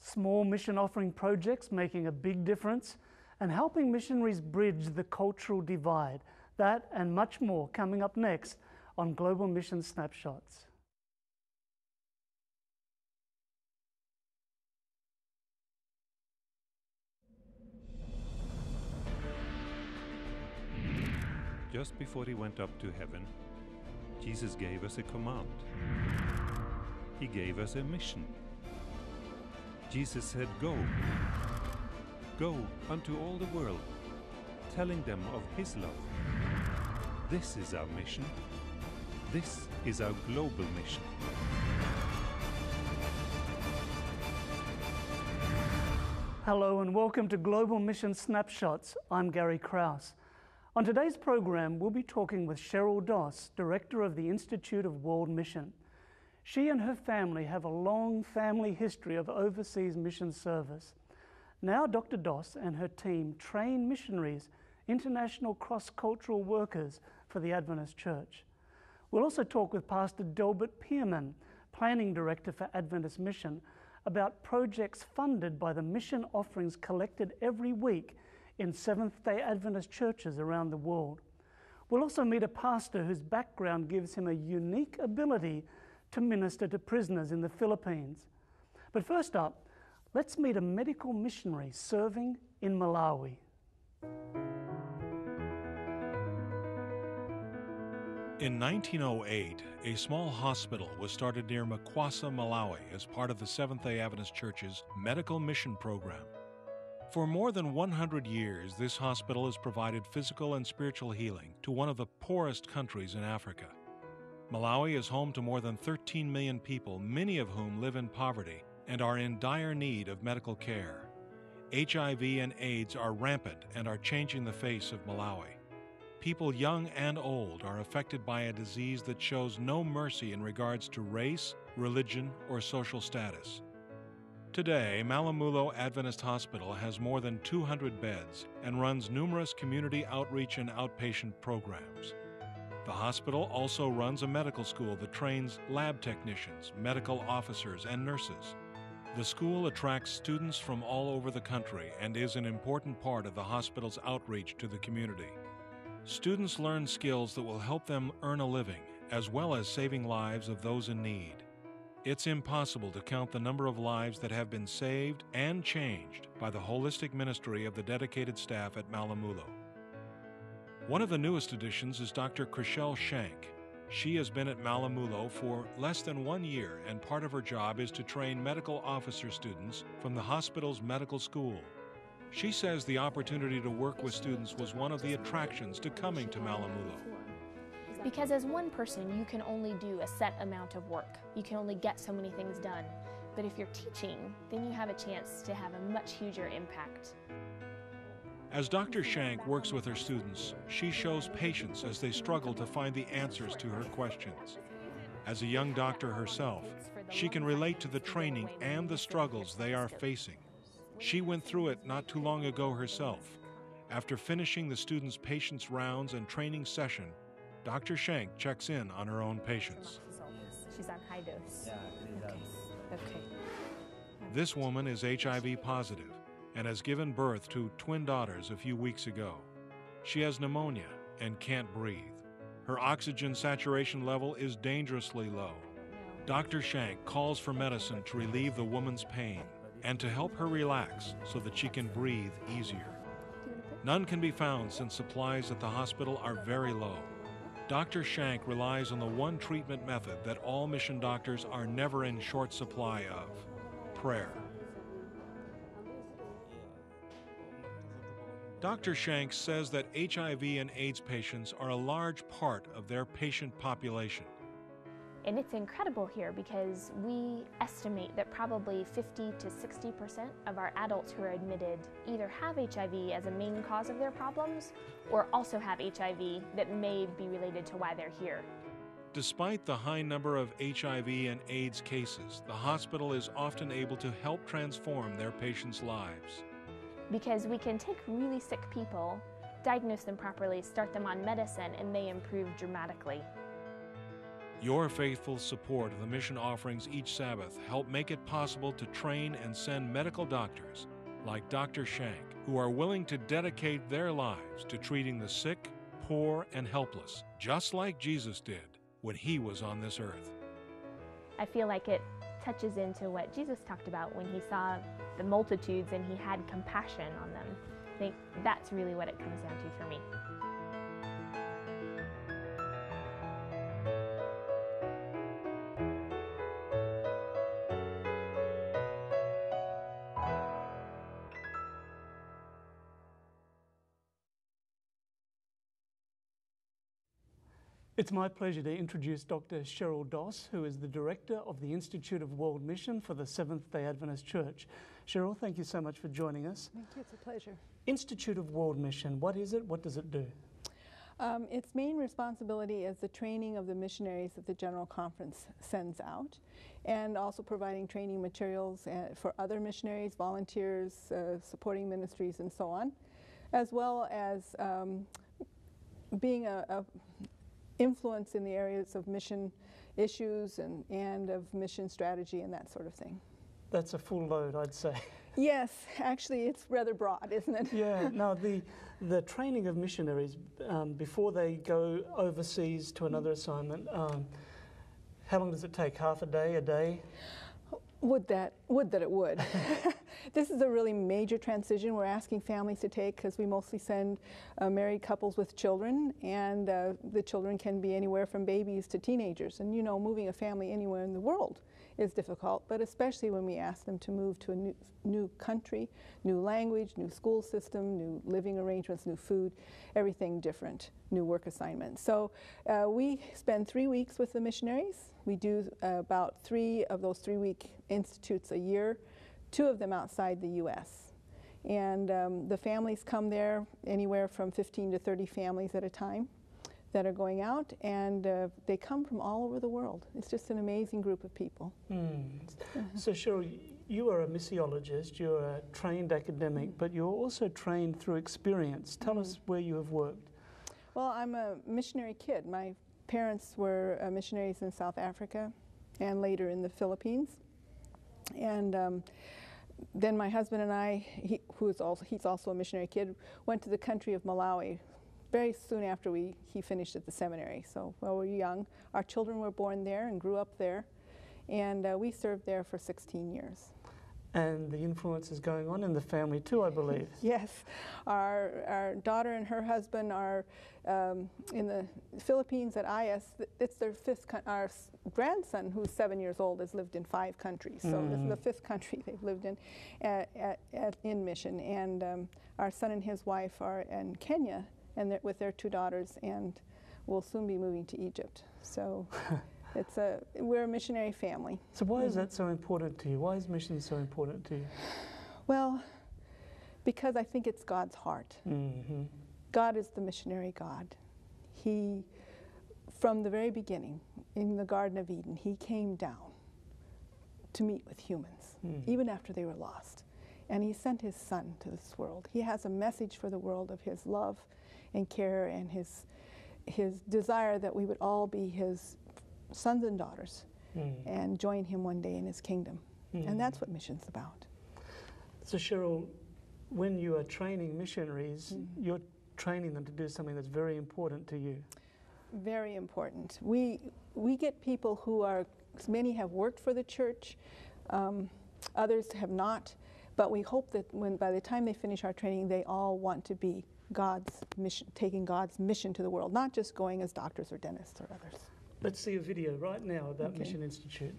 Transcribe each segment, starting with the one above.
small mission offering projects making a big difference, and helping missionaries bridge the cultural divide. That and much more coming up next on Global Mission Snapshots. Just before he went up to heaven, Jesus gave us a command. He gave us a mission. Jesus said, "Go. Go unto all the world, telling them of His love." This is our mission. This is our global mission. Hello and welcome to Global Mission Snapshots. I'm Gary Krause. On today's program, we'll be talking with Cheryl Doss, Director of the Institute of World Mission. She and her family have a long family history of overseas mission service. Now Dr. Doss and her team train missionaries, international cross-cultural workers for the Adventist Church. We'll also talk with Pastor Delbert Pearman, Planning Director for Adventist Mission, about projects funded by the mission offerings collected every week in Seventh-day Adventist churches around the world. We'll also meet a pastor whose background gives him a unique ability to minister to prisoners in the Philippines. But first up, let's meet a medical missionary serving in Malawi. In 1908, a small hospital was started near Makwasa, Malawi as part of the Seventh-day Adventist Church's medical mission program. For more than 100 years, this hospital has provided physical and spiritual healing to one of the poorest countries in Africa. Malawi is home to more than 13 million people, many of whom live in poverty and are in dire need of medical care. HIV and AIDS are rampant and are changing the face of Malawi. People young and old are affected by a disease that shows no mercy in regards to race, religion, or social status. Today, Malamulo Adventist Hospital has more than 200 beds and runs numerous community outreach and outpatient programs. The hospital also runs a medical school that trains lab technicians, medical officers, and nurses. The school attracts students from all over the country and is an important part of the hospital's outreach to the community. Students learn skills that will help them earn a living, as well as saving lives of those in need. It's impossible to count the number of lives that have been saved and changed by the holistic ministry of the dedicated staff at Malamulo. One of the newest additions is Dr. Cheryl Shank. She has been at Malamulo for less than 1 year, and part of her job is to train medical officer students from the hospital's medical school. She says the opportunity to work with students was one of the attractions to coming to Malamulo. Because as one person, you can only do a set amount of work. You can only get so many things done. But if you're teaching, then you have a chance to have a much huger impact. As Dr. Shank works with her students, she shows patience as they struggle to find the answers to her questions. As a young doctor herself, she can relate to the training and the struggles they are facing. She went through it not too long ago herself. After finishing the students' patients rounds and training session, Dr. Shank checks in on her own patients. She's on high dose. Okay. This woman is HIV positive and has given birth to twin daughters a few weeks ago. She has pneumonia and can't breathe. Her oxygen saturation level is dangerously low. Dr. Shank calls for medicine to relieve the woman's pain and to help her relax so that she can breathe easier. None can be found since supplies at the hospital are very low. Dr. Shank relies on the one treatment method that all mission doctors are never in short supply of: prayer. Dr. Shank says that HIV and AIDS patients are a large part of their patient population. And it's incredible here because we estimate that probably 50 to 60% of our adults who are admitted either have HIV as a main cause of their problems or also have HIV that may be related to why they're here. Despite the high number of HIV and AIDS cases, the hospital is often able to help transform their patients' lives. Because we can take really sick people, diagnose them properly, start them on medicine, and they improve dramatically. Your faithful support of the mission offerings each Sabbath help make it possible to train and send medical doctors like Dr. Shank, who are willing to dedicate their lives to treating the sick, poor, and helpless, just like Jesus did when he was on this earth. I feel like it touches into what Jesus talked about when he saw the multitudes and he had compassion on them. I think that's really what it comes down to for me. It's my pleasure to introduce Dr. Cheryl Doss, who is the Director of the Institute of World Mission for the Seventh-day Adventist Church. Cheryl, thank you so much for joining us. Thank you, it's a pleasure. Institute of World Mission, what is it? What does it do? Its main responsibility is the training of the missionaries that the General Conference sends out, and also providing training materials for other missionaries, volunteers, supporting ministries, and so on, as well as being a influence in the areas of mission issues and of mission strategy and that sort of thing. That's a full load, I'd say. Yes, actually it's rather broad, isn't it? Yeah, no, the training of missionaries before they go overseas to another assignment, how long does it take? Half a day, a day? Would that it would. This is a really major transition we're asking families to take, because we mostly send married couples with children, and the children can be anywhere from babies to teenagers. And you know, moving a family anywhere in the world is difficult, but especially when we ask them to move to a new country, new language, new school system, new living arrangements, new food, everything different, new work assignments. So we spend 3 weeks with the missionaries. We do about 3 of those 3-week institutes a year, 2 of them outside the U.S. And the families come there, anywhere from 15 to 30 families at a time that are going out, and they come from all over the world. It's just an amazing group of people. So Cheryl, you are a missiologist, you're a trained academic, but you're also trained through experience. Tell us where you have worked. Well, I'm a missionary kid. My parents were missionaries in South Africa and later in the Philippines. And then my husband and I, he's also a missionary kid, went to the country of Malawi very soon after he finished at the seminary. So while we were young, our children were born there and grew up there, and we served there for 16 years. And the influence is going on in the family too, I believe. Yes. Our daughter and her husband are in the Philippines at IS. It's their 5th, our grandson, who's 7 years old, has lived in 5 countries. So this is the 5th country they've lived in in mission. And our son and his wife are in Kenya, and with their 2 daughters, and will soon be moving to Egypt. So we're a missionary family. So why is that so important to you? Why is mission so important to you? Well, because I think it's God's heart. God is the missionary God. He, from the very beginning, in the Garden of Eden, he came down to meet with humans, even after they were lost. And he sent his son to this world. He has a message for the world of his love and care, and his desire that we would all be his sons and daughters and join him one day in his kingdom. And that's what mission's about. So Cheryl, when you are training missionaries, you're training them to do something that's very important to you. Very important. We get people who are, many have worked for the church, others have not, but we hope that by the time they finish our training, they all want to be God's mission, taking God's mission to the world, not just going as doctors or dentists or others. Let's see a video right now about Mission Institute.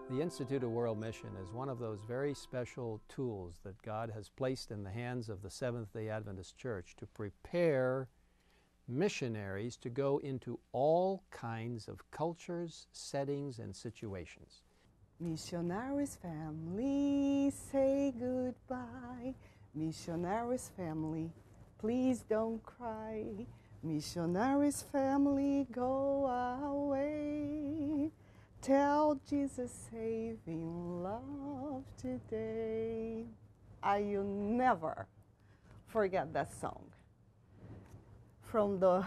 The Institute of World Mission is one of those very special tools that God has placed in the hands of the Seventh-day Adventist Church to prepare missionaries to go into all kinds of cultures, settings, and situations. Missionaries family, say goodbye. Missionaries family, please don't cry. Missionaries family, go away. Tell Jesus saving love today. I'll never forget that song. From the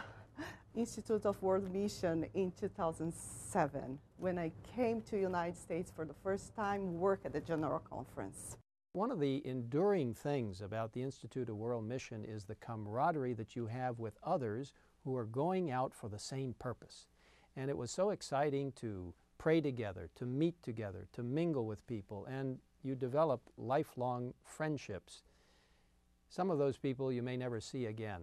Institute of World Mission in 2007, when I came to United States for the first time, work at the General Conference. One of the enduring things about the Institute of World Mission is the camaraderie that you have with others who are going out for the same purpose. And it was so exciting to pray together, to meet together, to mingle with people, and you develop lifelong friendships. Some of those people you may never see again,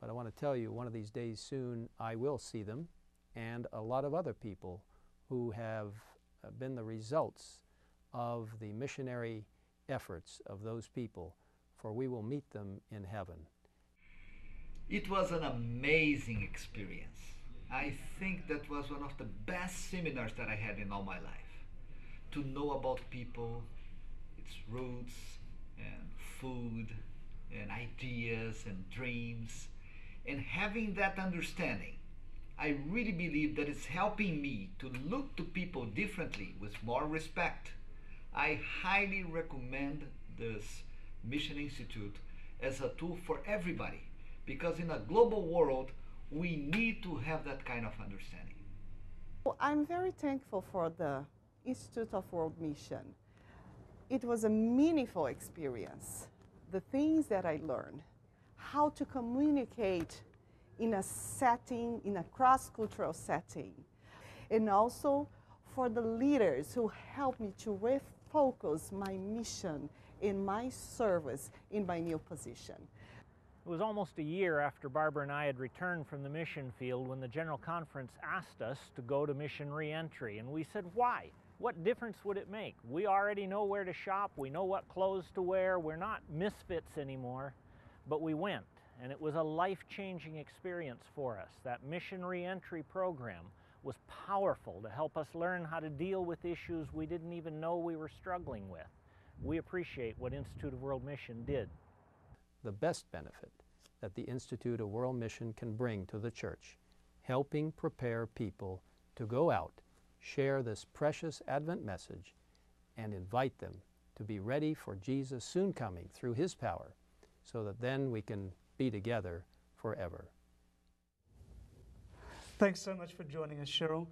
but I want to tell you, one of these days soon I will see them, and a lot of other people who have been the results of the missionary efforts of those people, for we will meet them in heaven. It was an amazing experience. I think that was one of the best seminars that I had in all my life. To know about people, its roots, and food, and ideas, and dreams, and having that understanding, I really believe that it's helping me to look to people differently with more respect. I highly recommend this Mission Institute as a tool for everybody, because in a global world, we need to have that kind of understanding. Well, I'm very thankful for the Institute of World Mission. It was a meaningful experience. The things that I learned, how to communicate in a setting, in a cross-cultural setting, and also for the leaders who helped me to refocus my mission in my service in my new position. It was almost a year after Barbara and I had returned from the mission field when the General Conference asked us to go to mission re-entry, and we said, why? What difference would it make? We already know where to shop, we know what clothes to wear, we're not misfits anymore, but we went, and it was a life-changing experience for us. That mission re-entry program was powerful to help us learn how to deal with issues we didn't even know we were struggling with. We appreciate what Institute of World Mission did. The best benefit that the Institute of World Mission can bring to the church, helping prepare people to go out, share this precious Advent message, and invite them to be ready for Jesus' soon coming through His power, so that then we can be together forever. Thanks so much for joining us, Cheryl.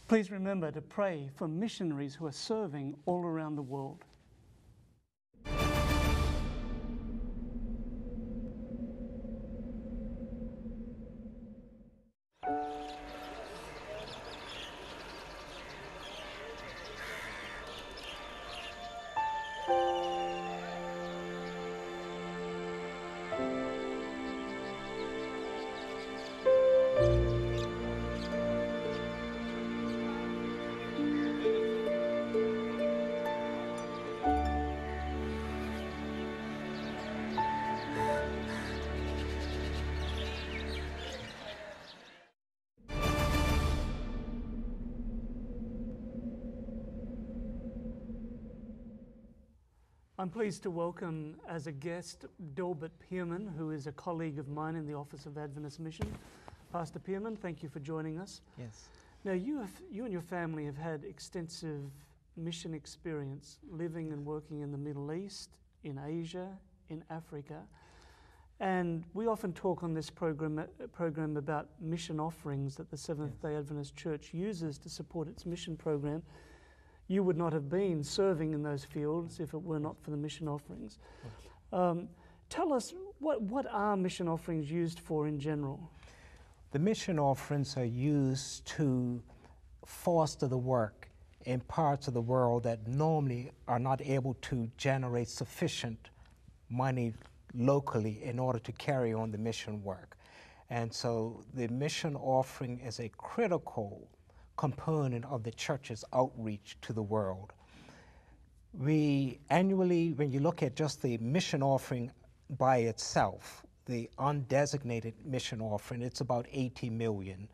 Please remember to pray for missionaries who are serving all around the world. I'm pleased to welcome as a guest Delbert Pearman, who is a colleague of mine in the Office of Adventist Mission. Pastor Pearman, thank you for joining us. Yes. Now, you and your family have had extensive mission experience living and working in the Middle East, in Asia, in Africa. And we often talk on this program about mission offerings that the Seventh-day Adventist Church uses to support its mission program. You would not have been serving in those fields if it were not for the mission offerings. Tell us, what are mission offerings used for in general? The mission offerings are used to foster the work in parts of the world that normally are not able to generate sufficient money locally in order to carry on the mission work. And so the mission offering is a critical component of the church's outreach to the world. We annually, when you look at just the mission offering by itself, the undesignated mission offering, it's about $80 million.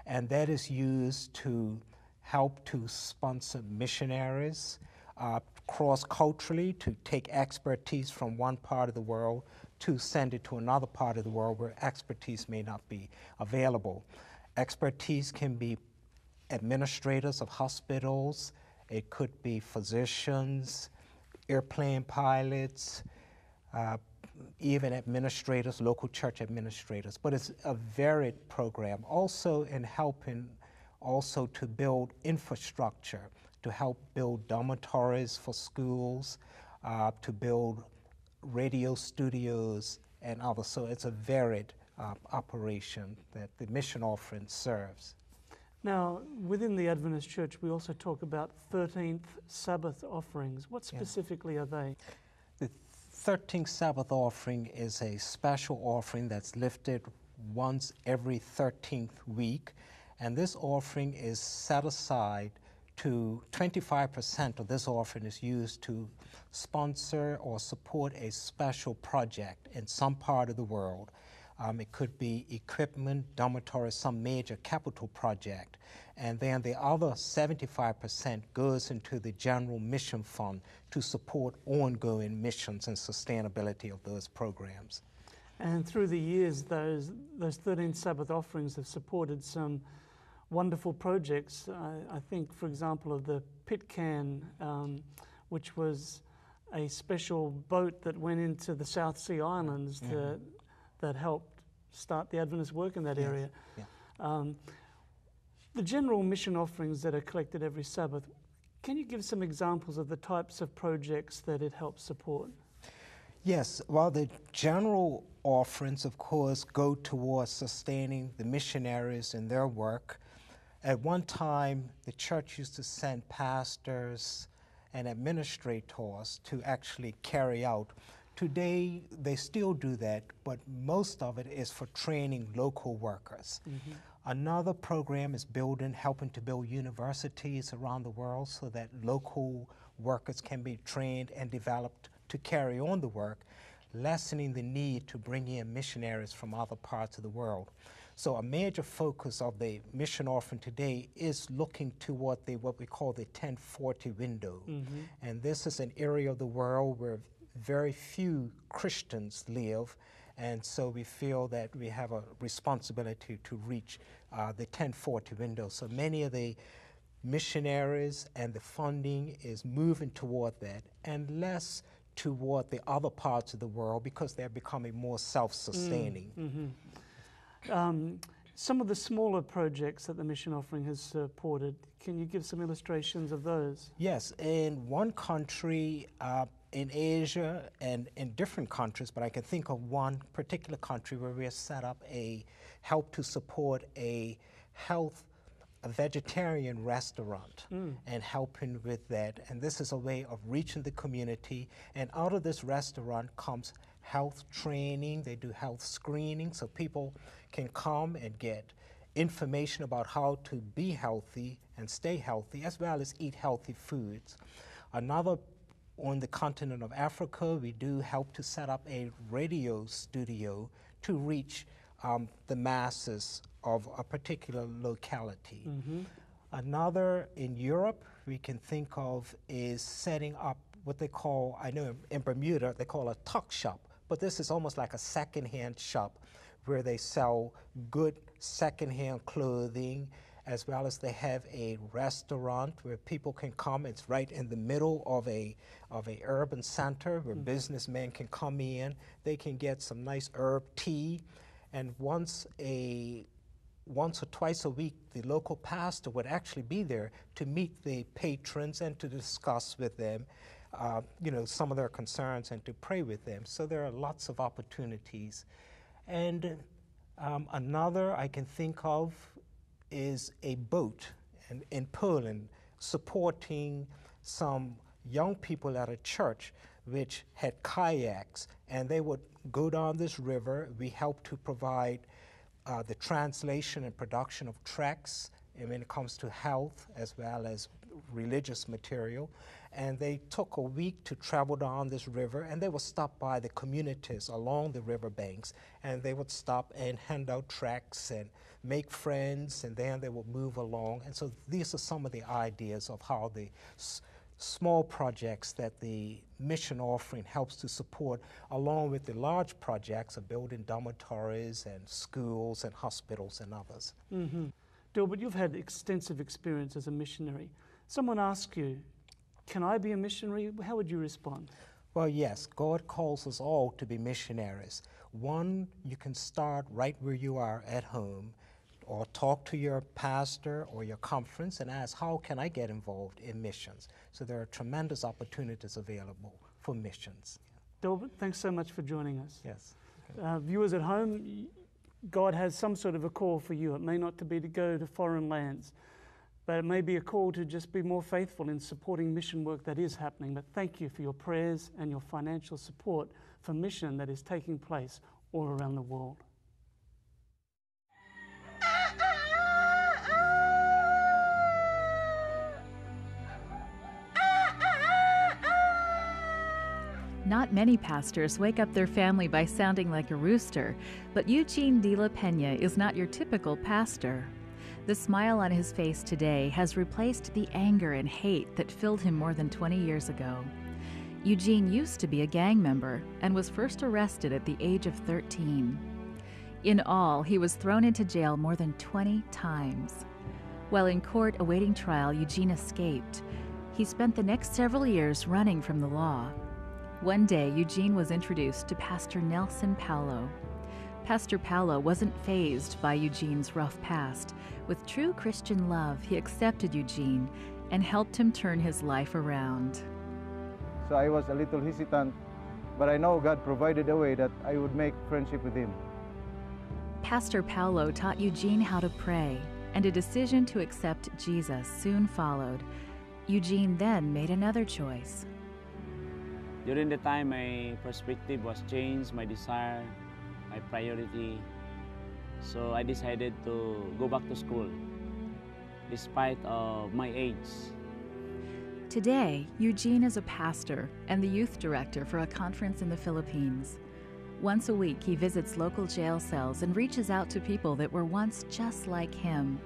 And that is used to help to sponsor missionaries cross-culturally, to take expertise from one part of the world to send it to another part of the world where expertise may not be available. Expertise can be administrators of hospitals, it could be physicians, airplane pilots, even administrators, local church administrators. But it's a varied program, also in helping also to build infrastructure, to help build dormitories for schools, to build radio studios and others. So it's a varied operation that the mission offering serves. Now, within the Adventist Church, we also talk about 13th Sabbath offerings. What specifically are they? The 13th Sabbath offering is a special offering that's lifted once every 13th week, and this offering is set aside to 25% of this offering is used to sponsor or support a special project in some part of the world. It could be equipment, dormitory, some major capital project. And then the other 75% goes into the general mission fund to support ongoing missions and sustainability of those programs. And through the years, those 13 Sabbath offerings have supported some wonderful projects. I think, for example, of the Pit Can, which was a special boat that went into the South Sea Islands that helped start the Adventist work in that area. Yeah. The general mission offerings that are collected every Sabbath, can you give some examples of the types of projects that it helps support? Yes, well, the general offerings, of course, go towards sustaining the missionaries in their work. At one time, the church used to send pastors and administrators to actually carry out. Today, they still do that, but most of it is for training local workers. Mm-hmm. Another program is helping to build universities around the world so that local workers can be trained and developed to carry on the work, lessening the need to bring in missionaries from other parts of the world. So a major focus of the mission offering today is looking toward what we call the 1040 window. Mm-hmm. And this is an area of the world where very few Christians live, and so we feel that we have a responsibility to reach the 1040 window. So many of the missionaries and the funding is moving toward that, and less toward the other parts of the world because they're becoming more self-sustaining. Mm-hmm. Some of the smaller projects that the mission offering has supported, can you give some illustrations of those? Yes, in one country in Asia and in different countries, but I can think of one particular country where we have set up help to support a vegetarian restaurant and helping with that. And this is a way of reaching the community. And out of this restaurant comes health training. They do health screening so people can come and get information about how to be healthy and stay healthy, as well as eat healthy foods. Another, on the continent of Africa, we do help to set up a radio studio to reach the masses of a particular locality. Mm-hmm. Another in Europe we can think of is setting up what they call, I know in Bermuda they call a tuck shop, but this is almost like a secondhand shop where they sell good secondhand clothing, as well as they have a restaurant where people can come. It's right in the middle of a urban center where businessmen can come in. They can get some nice herb tea, and once or twice a week, the local pastor would actually be there to meet the patrons and to discuss with them, some of their concerns and to pray with them. So there are lots of opportunities. And another I can think of is a boat in Poland supporting some young people at a church which had kayaks, and they would go down this river. We helped to provide the translation and production of tracts when it comes to health as well as religious material. And they took a week to travel down this river, and they would stop by the communities along the riverbanks, and they would stop and hand out tracts and make friends, and then they would move along. And so these are some of the ideas of how the small projects that the mission offering helps to support, along with the large projects of building dormitories and schools and hospitals and others. Mm-hmm. Delbert, you've had extensive experience as a missionary. Someone asks you, can I be a missionary? How would you respond? Well, yes, God calls us all to be missionaries. One, you can start right where you are at home, or talk to your pastor or your conference and ask, how can I get involved in missions? So there are tremendous opportunities available for missions. Delbert, thanks so much for joining us. Yes. Viewers at home, God has some sort of a call for you. It may not be to go to foreign lands, but it may be a call to just be more faithful in supporting mission work that is happening. But thank you for your prayers and your financial support for mission that is taking place all around the world. Not many pastors wake up their family by sounding like a rooster, but Eugene Dela Pena is not your typical pastor. The smile on his face today has replaced the anger and hate that filled him more than 20 years ago. Eugene used to be a gang member and was first arrested at the age of 13. In all, he was thrown into jail more than 20 times. While in court awaiting trial, Eugene escaped. He spent the next several years running from the law. One day, Eugene was introduced to Pastor Nelson Paulo. Pastor Paulo wasn't fazed by Eugene's rough past. With true Christian love, he accepted Eugene and helped him turn his life around. So I was a little hesitant, but I know God provided a way that I would make friendship with him. Pastor Paulo taught Eugene how to pray, and a decision to accept Jesus soon followed. Eugene then made another choice. During the time, my perspective was changed, my desire, my priority. So I decided to go back to school, despite of my age. Today, Eugene is a pastor and the youth director for a conference in the Philippines. Once a week, he visits local jail cells and reaches out to people that were once just like him.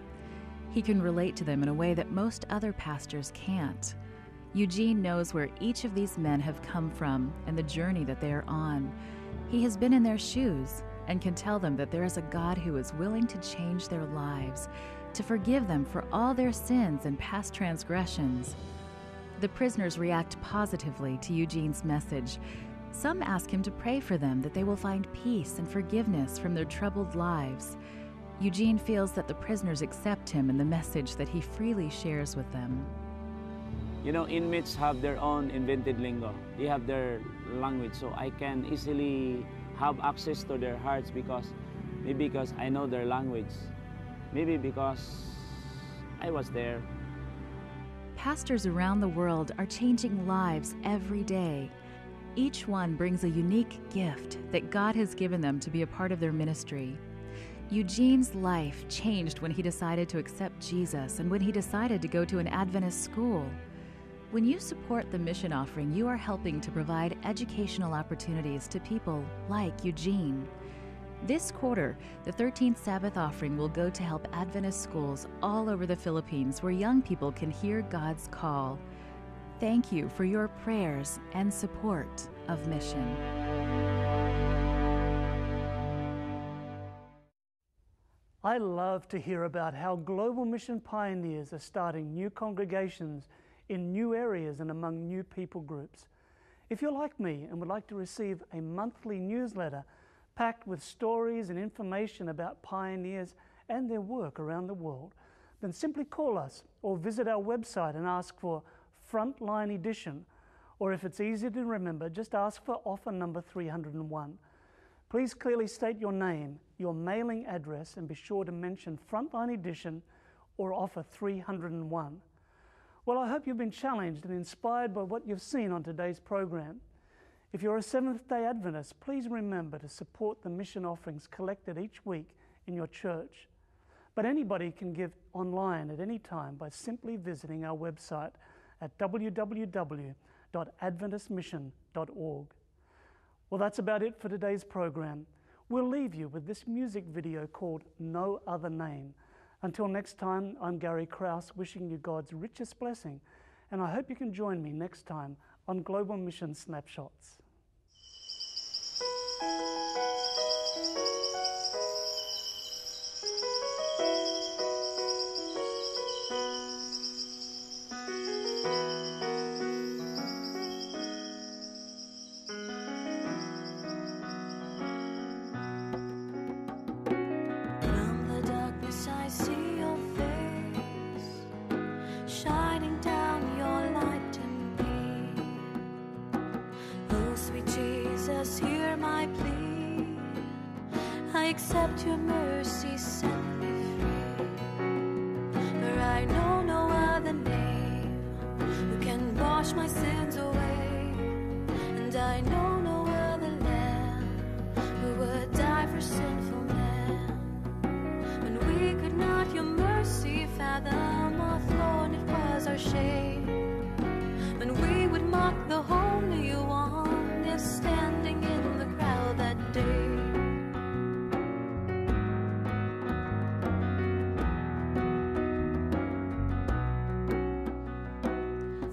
He can relate to them in a way that most other pastors can't. Eugene knows where each of these men have come from and the journey that they are on. He has been in their shoes and can tell them that there is a God who is willing to change their lives, to forgive them for all their sins and past transgressions. The prisoners react positively to Eugene's message. Some ask him to pray for them that they will find peace and forgiveness from their troubled lives. Eugene feels that the prisoners accept him and the message that he freely shares with them. You know, inmates have their own invented lingo. They have their language, so I can easily have access to their hearts because I know their language. Maybe because I was there. Pastors around the world are changing lives every day. Each one brings a unique gift that God has given them to be a part of their ministry. Eugene's life changed when he decided to accept Jesus and when he decided to go to an Adventist school. When you support the mission offering, you are helping to provide educational opportunities to people like Eugene. This quarter, the 13th Sabbath offering will go to help Adventist schools all over the Philippines where young people can hear God's call. Thank you for your prayers and support of mission. I love to hear about how global mission pioneers are starting new congregations in new areas and among new people groups. If you're like me and would like to receive a monthly newsletter packed with stories and information about pioneers and their work around the world, then simply call us or visit our website and ask for Frontline Edition, or if it's easier to remember, just ask for offer number 301. Please clearly state your name, your mailing address, and be sure to mention Frontline Edition or offer 301. Well, I hope you've been challenged and inspired by what you've seen on today's program. If you're a Seventh-day Adventist, please remember to support the mission offerings collected each week in your church. But anybody can give online at any time by simply visiting our website at www.adventistmission.org. Well, that's about it for today's program. We'll leave you with this music video called No Other Name. Until next time, I'm Gary Krause, wishing you God's richest blessing, and I hope you can join me next time on Global Mission Snapshots. Jesus, hear my plea. I accept your mercy, set me free. For I know no other name who can wash my sins away, and I know no other Lamb who would die for sinful man. When we could not your mercy fathom, our thorn it was our shame. When we would mock the Holy One, if standing in the crowd that day.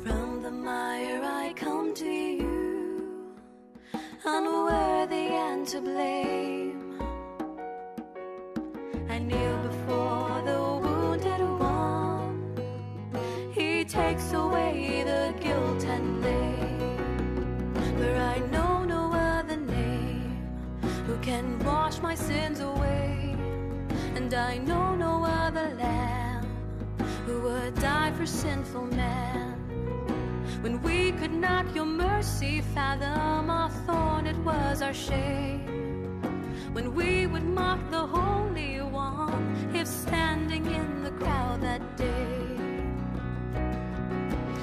From the mire I come to you, unworthy and to blame. I kneel before the wounded one. He takes away the guilt and blame. For I know no other name who can wash my sins away, and I know no other Lamb who would die for sinful man. When we could not your mercy fathom, our thorn it was our shame. When we would mock the Holy One, if standing in the crowd that day.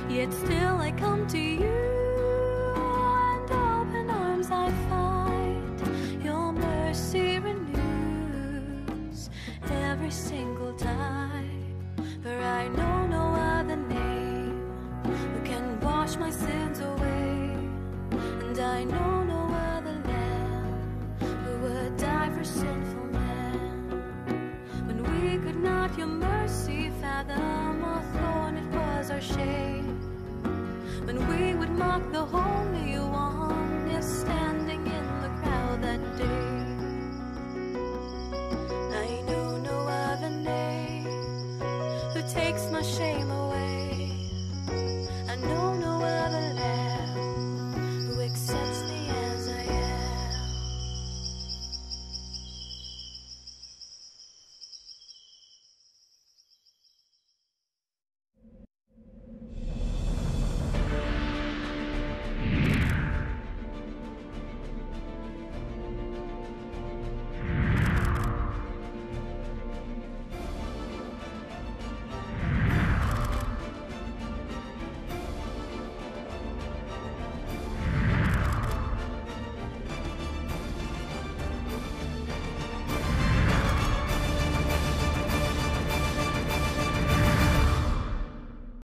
Yet still I come to you, and open arms I find. Your mercy renews every single time. For I know no other name who can wash my sins